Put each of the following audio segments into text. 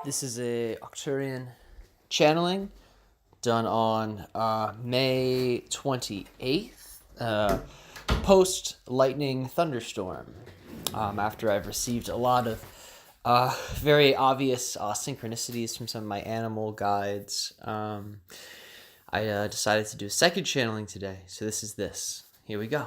This is a Arcturian channeling done on May 28th, post lightning thunderstorm. After I've received a lot of very obvious synchronicities from some of my animal guides, I decided to do a second channeling today. So this is this. Here we go.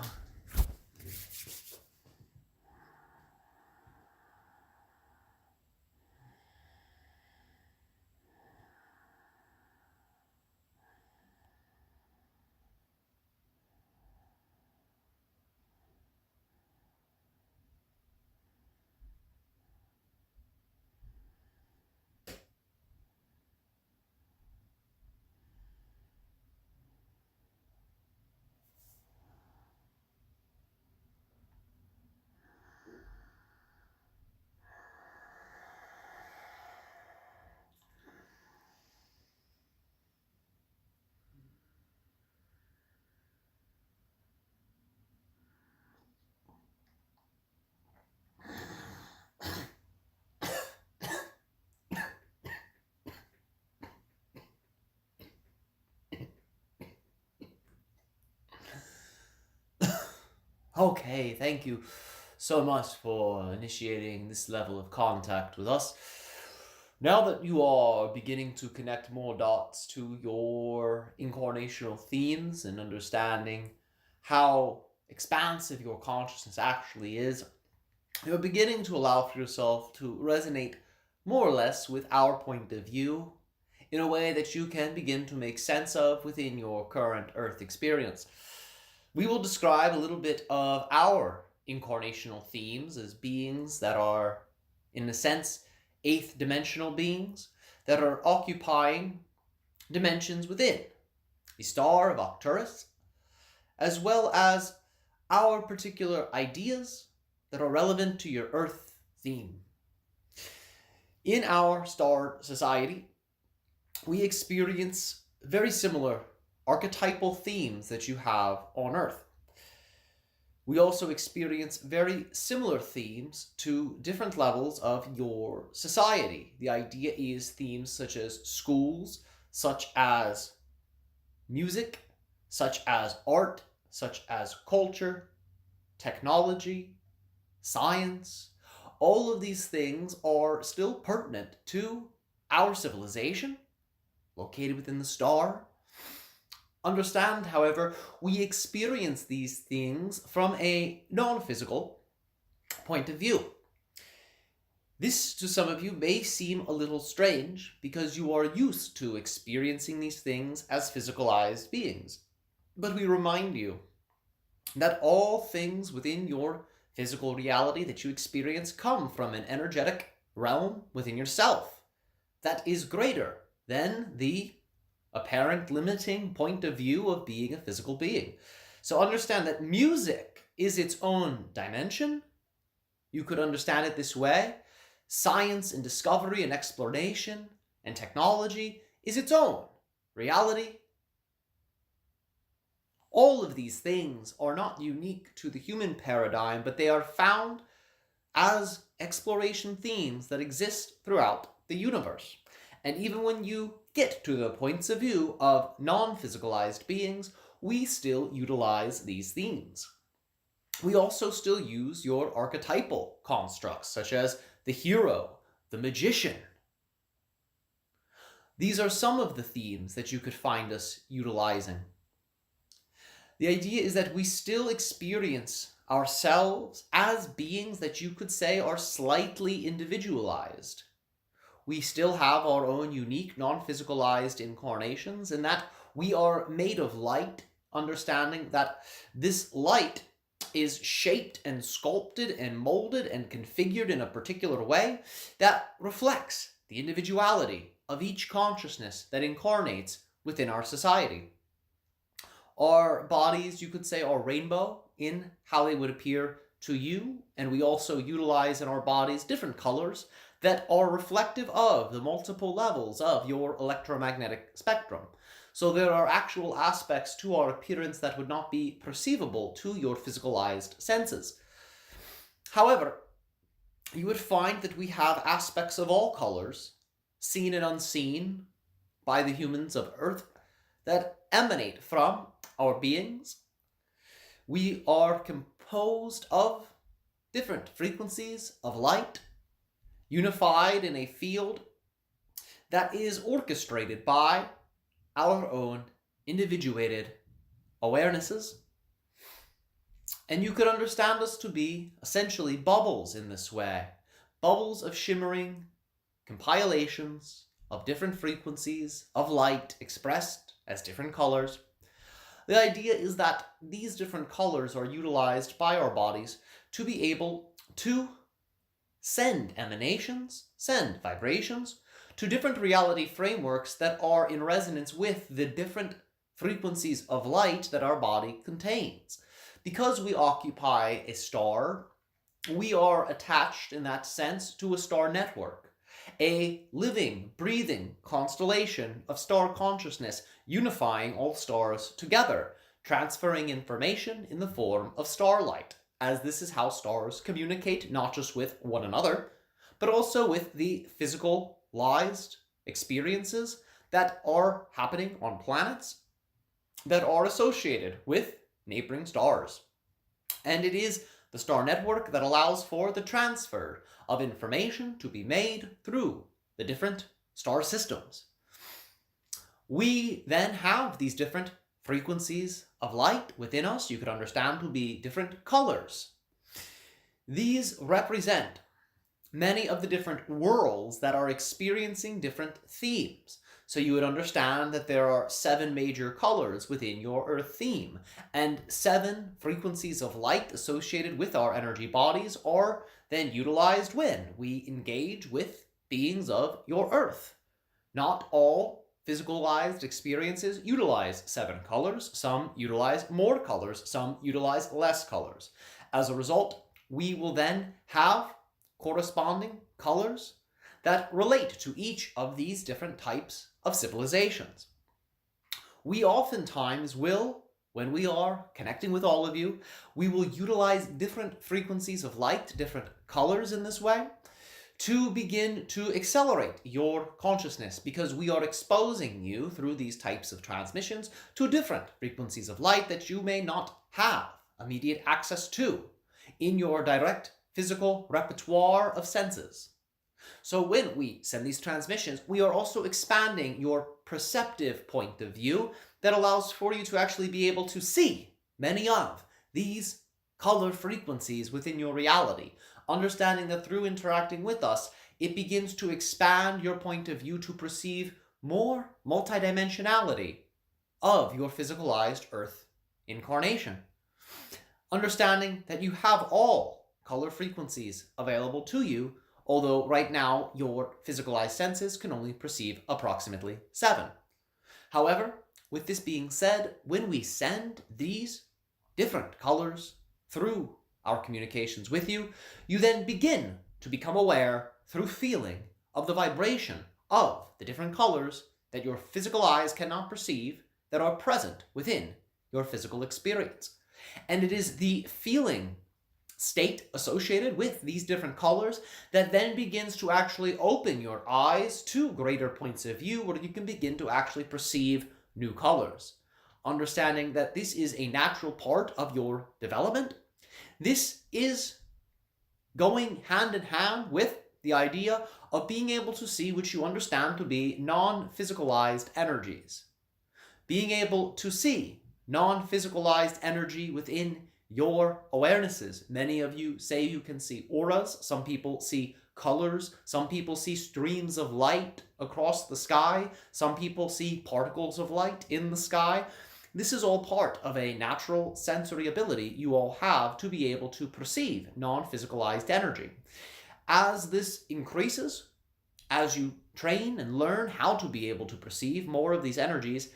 Okay, thank you so much for initiating this level of contact with us. Now that you are beginning to connect more dots to your incarnational themes and understanding how expansive your consciousness actually is, you're beginning to allow for yourself to resonate more or less with our point of view in a way that you can begin to make sense of within your current Earth experience. We will describe a little bit of our incarnational themes as beings that are, in a sense, eighth dimensional beings that are occupying dimensions within the star of Arcturus, as well as our particular ideas that are relevant to your Earth theme. In our star society, we experience very similar archetypal themes that you have on Earth. We also experience very similar themes to different levels of your society. The idea is themes such as schools, such as music, such as art, such as culture, technology, science. All of these things are still pertinent to our civilization, located within the star. Understand, however, we experience these things from a non-physical point of view. This, to some of you, may seem a little strange because you are used to experiencing these things as physicalized beings. But we remind you that all things within your physical reality that you experience come from an energetic realm within yourself that is greater than the apparent limiting point of view of being a physical being. So understand that music is its own dimension. You could understand it this way. Science and discovery and exploration and technology is its own reality. All of these things are not unique to the human paradigm, but they are found as exploration themes that exist throughout the universe. And even when you get to the points of view of non-physicalized beings, we still utilize these themes. We also still use your archetypal constructs, such as the hero, the magician. These are some of the themes that you could find us utilizing. The idea is that we still experience ourselves as beings that you could say are slightly individualized. We still have our own unique non-physicalized incarnations, and that we are made of light, understanding that this light is shaped and sculpted and molded and configured in a particular way that reflects the individuality of each consciousness that incarnates within our society. Our bodies, you could say, are rainbow in how they would appear to you, and we also utilize in our bodies different colors that are reflective of the multiple levels of your electromagnetic spectrum. So there are actual aspects to our appearance that would not be perceivable to your physicalized senses. However, you would find that we have aspects of all colors seen and unseen by the humans of Earth, that emanate from our beings. We are composed of different frequencies of light, unified in a field that is orchestrated by our own individuated awarenesses. And you could understand us to be essentially bubbles in this way, bubbles of shimmering compilations of different frequencies of light expressed as different colors. The idea is that these different colors are utilized by our bodies to be able to send emanations, send vibrations to different reality frameworks that are in resonance with the different frequencies of light that our body contains. Because we occupy a star, we are attached in that sense to a star network, a living, breathing constellation of star consciousness unifying all stars together, transferring information in the form of starlight, as this is how stars communicate not just with one another, but also with the physicalized experiences that are happening on planets that are associated with neighboring stars. And it is the star network that allows for the transfer of information to be made through the different star systems. We then have these different frequencies of light within us, you could understand to be different colors. These represent many of the different worlds that are experiencing different themes. So you would understand that there are 7 major colors within your Earth theme, and 7 frequencies of light associated with our energy bodies are then utilized when we engage with beings of your Earth. Not all physicalized experiences utilize 7 colors. Some utilize more colors, some utilize less colors. As a result, we will then have corresponding colors that relate to each of these different types of civilizations. We oftentimes will, when we are connecting with all of you, we will utilize different frequencies of light, different colors in this way, to begin to accelerate your consciousness, because we are exposing you through these types of transmissions to different frequencies of light that you may not have immediate access to in your direct physical repertoire of senses. So when we send these transmissions, we are also expanding your perceptive point of view that allows for you to actually be able to see many of these color frequencies within your reality, understanding that through interacting with us, it begins to expand your point of view to perceive more multidimensionality of your physicalized Earth incarnation. Understanding that you have all color frequencies available to you, although right now your physicalized senses can only perceive approximately 7. However, with this being said, when we send these different colors through our communications with you, you then begin to become aware through feeling of the vibration of the different colors that your physical eyes cannot perceive that are present within your physical experience. And it is the feeling state associated with these different colors that then begins to actually open your eyes to greater points of view where you can begin to actually perceive new colors. Understanding that this is a natural part of your development. This is going hand in hand with the idea of being able to see what you understand to be non-physicalized energies. Being able to see non-physicalized energy within your awarenesses. Many of you say you can see auras. Some people see colors. Some people see streams of light across the sky. Some people see particles of light in the sky. This is all part of a natural sensory ability you all have to be able to perceive non-physicalized energy. As this increases, as you train and learn how to be able to perceive more of these energies,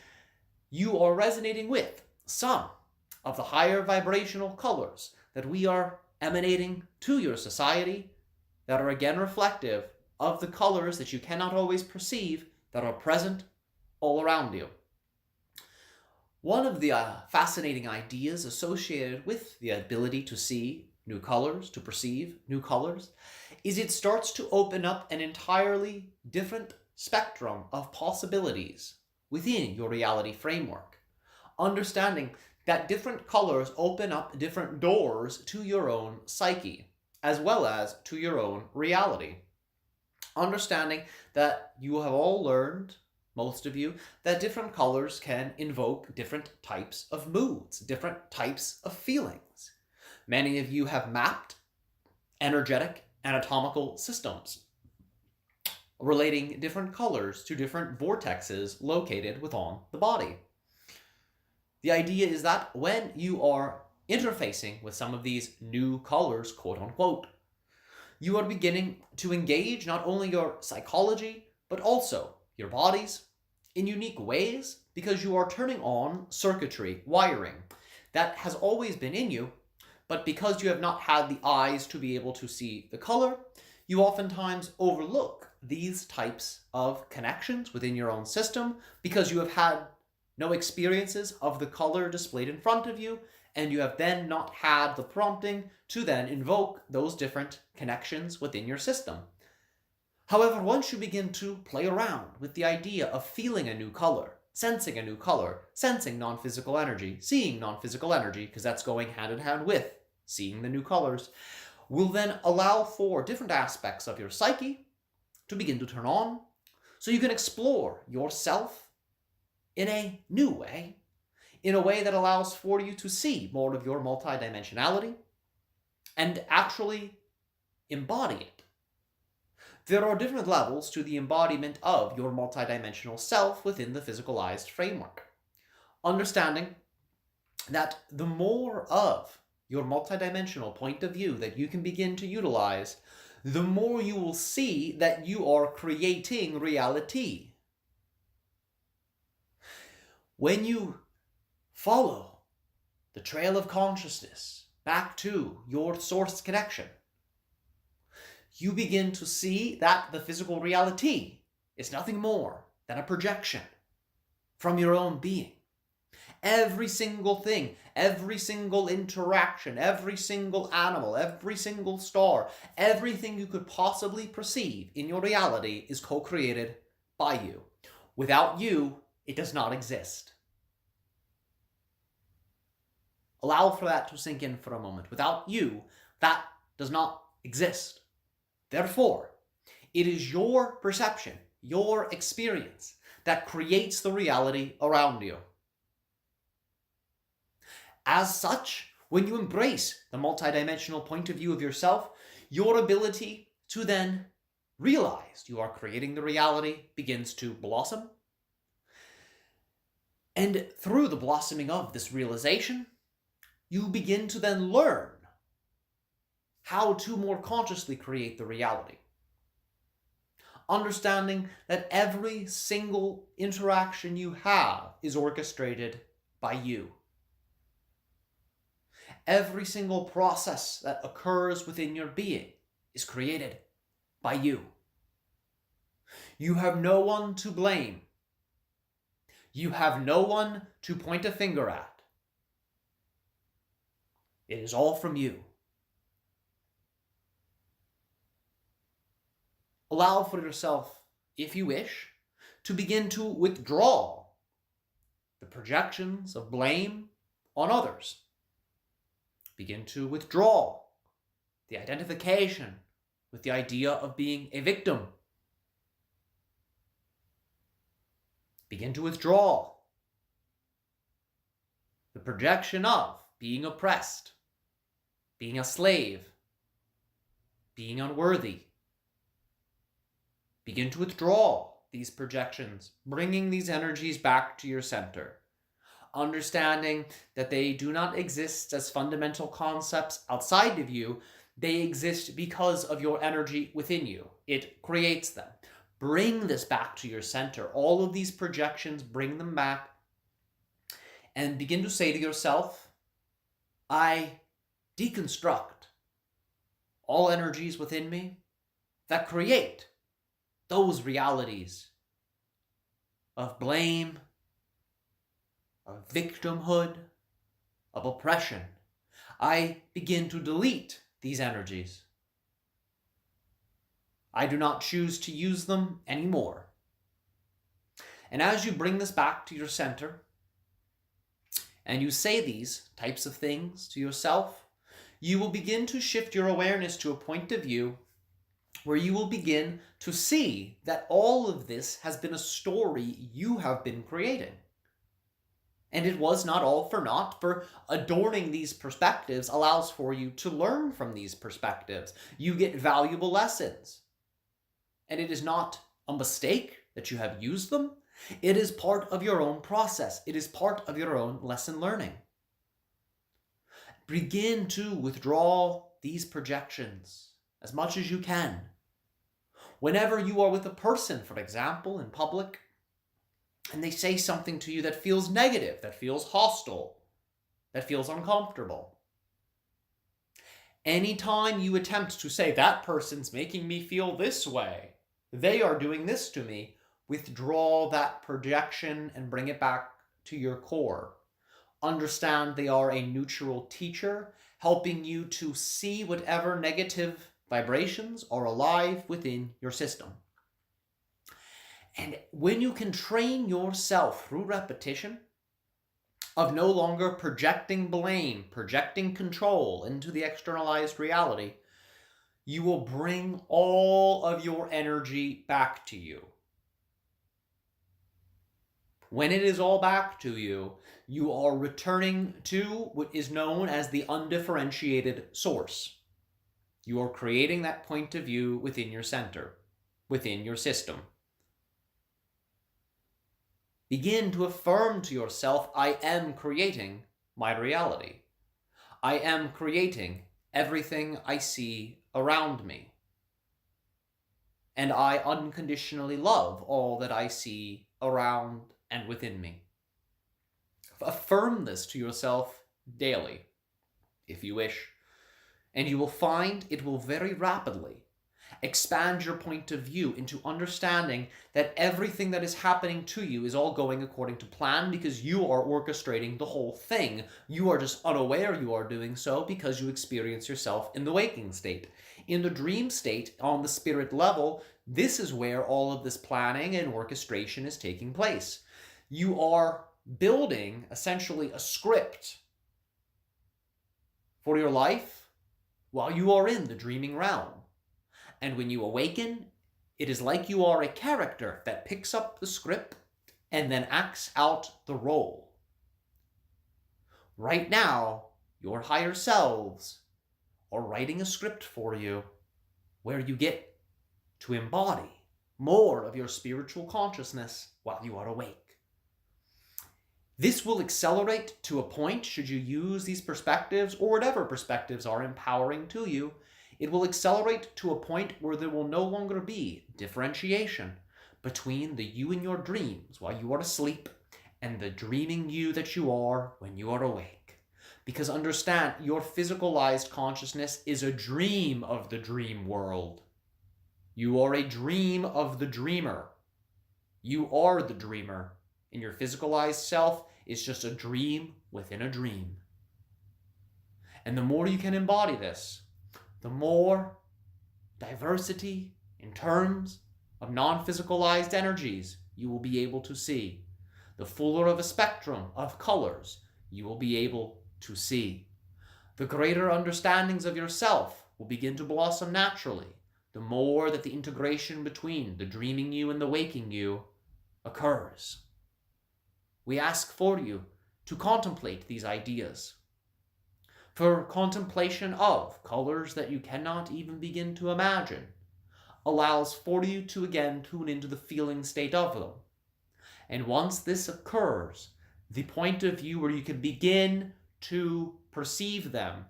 you are resonating with some of the higher vibrational colors that we are emanating to your society that are again reflective of the colors that you cannot always perceive that are present all around you. One of the fascinating ideas associated with the ability to see new colors, to perceive new colors, is it starts to open up an entirely different spectrum of possibilities within your reality framework. Understanding that different colors open up different doors to your own psyche, as well as to your own reality. Understanding that you have all learned, most of you, that different colors can invoke different types of moods, different types of feelings. Many of you have mapped energetic anatomical systems relating different colors to different vortexes located within the body. The idea is that when you are interfacing with some of these new colors, quote unquote, you are beginning to engage not only your psychology, but also your bodies in unique ways, because you are turning on circuitry, wiring, that has always been in you, but because you have not had the eyes to be able to see the color, you oftentimes overlook these types of connections within your own system because you have had no experiences of the color displayed in front of you, and you have then not had the prompting to then invoke those different connections within your system. However, once you begin to play around with the idea of feeling a new color, sensing a new color, sensing non-physical energy, seeing non-physical energy, because that's going hand in hand with seeing the new colors, will then allow for different aspects of your psyche to begin to turn on, so you can explore yourself in a new way, in a way that allows for you to see more of your multidimensionality and actually embody it. There are different levels to the embodiment of your multidimensional self within the physicalized framework. Understanding that the more of your multidimensional point of view that you can begin to utilize, the more you will see that you are creating reality. When you follow the trail of consciousness back to your source connection, you begin to see that the physical reality is nothing more than a projection from your own being. Every single thing, every single interaction, every single animal, every single star, everything you could possibly perceive in your reality is co-created by you. Without you, it does not exist. Allow for that to sink in for a moment. Without you, that does not exist. Therefore, it is your perception, your experience, that creates the reality around you. As such, when you embrace the multidimensional point of view of yourself, your ability to then realize you are creating the reality begins to blossom. And through the blossoming of this realization, you begin to then learn how to more consciously create the reality. Understanding that every single interaction you have is orchestrated by you. Every single process that occurs within your being is created by you. You have no one to blame. You have no one to point a finger at. It is all from you. Allow for yourself, if you wish, to begin to withdraw the projections of blame on others. Begin to withdraw the identification with the idea of being a victim. Begin to withdraw the projection of being oppressed, being a slave, being unworthy. Begin to withdraw these projections, bringing these energies back to your center. Understanding that they do not exist as fundamental concepts outside of you. They exist because of your energy within you. It creates them. Bring this back to your center. All of these projections, bring them back. And begin to say to yourself, I deconstruct all energies within me that create those realities of blame, of victimhood, of oppression. I begin to delete these energies. I do not choose to use them anymore. And as you bring this back to your center, and you say these types of things to yourself, you will begin to shift your awareness to a point of view where you will begin to see that all of this has been a story you have been creating. And it was not all for naught, for adorning these perspectives allows for you to learn from these perspectives. You get valuable lessons. And it is not a mistake that you have used them. It is part of your own process. It is part of your own lesson learning. Begin to withdraw these projections as much as you can. Whenever you are with a person, for example, in public, and they say something to you that feels negative, that feels hostile, that feels uncomfortable. Anytime you attempt to say, that person's making me feel this way, they are doing this to me, withdraw that projection and bring it back to your core. Understand they are a neutral teacher, helping you to see whatever negative vibrations are alive within your system. And when you can train yourself through repetition of no longer projecting blame, projecting control into the externalized reality, you will bring all of your energy back to you. When it is all back to you, you are returning to what is known as the undifferentiated source. You are creating that point of view within your center, within your system. Begin to affirm to yourself, I am creating my reality. I am creating everything I see around me. And I unconditionally love all that I see around and within me. Affirm this to yourself daily, if you wish, and you will find it will very rapidly expand your point of view into understanding that everything that is happening to you is all going according to plan because you are orchestrating the whole thing. You are just unaware you are doing so because you experience yourself in the waking state. In the dream state, on the spirit level, this is where all of this planning and orchestration is taking place. You are building essentially a script for your life while you are in the dreaming realm. And when you awaken, it is like you are a character that picks up the script and then acts out the role. Right now, your higher selves are writing a script for you where you get to embody more of your spiritual consciousness while you are awake. This will accelerate to a point, should you use these perspectives or whatever perspectives are empowering to you, it will accelerate to a point where there will no longer be differentiation between the you in your dreams while you are asleep and the dreaming you that you are when you are awake. Because understand, your physicalized consciousness is a dream of the dream world. You are a dream of the dreamer. You are the dreamer, and your physicalized self is just a dream within a dream. And the more you can embody this, the more diversity in terms of non-physicalized energies you will be able to see. The fuller of a spectrum of colors you will be able to see. The greater understandings of yourself will begin to blossom naturally, the more that the integration between the dreaming you and the waking you occurs. We ask for you to contemplate these ideas. For contemplation of colors that you cannot even begin to imagine allows for you to again tune into the feeling state of them. And once this occurs, the point of view where you can begin to perceive them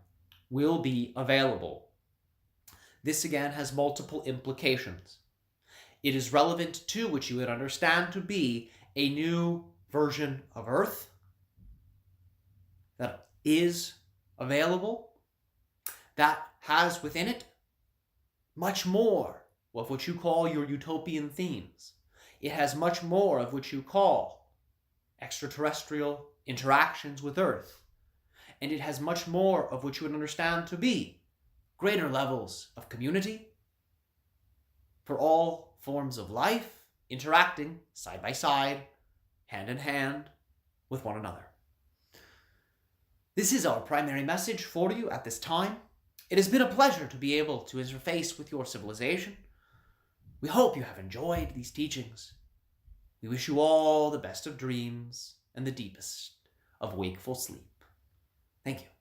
will be available. This again has multiple implications. It is relevant to what you would understand to be a new version of Earth that is available, that has within it much more of what you call your utopian themes. It has much more of what you call extraterrestrial interactions with Earth. And it has much more of what you would understand to be greater levels of community for all forms of life, interacting side by side, hand in hand with one another. This is our primary message for you at this time. It has been a pleasure to be able to interface with your civilization. We hope you have enjoyed these teachings. We wish you all the best of dreams and the deepest of wakeful sleep. Thank you.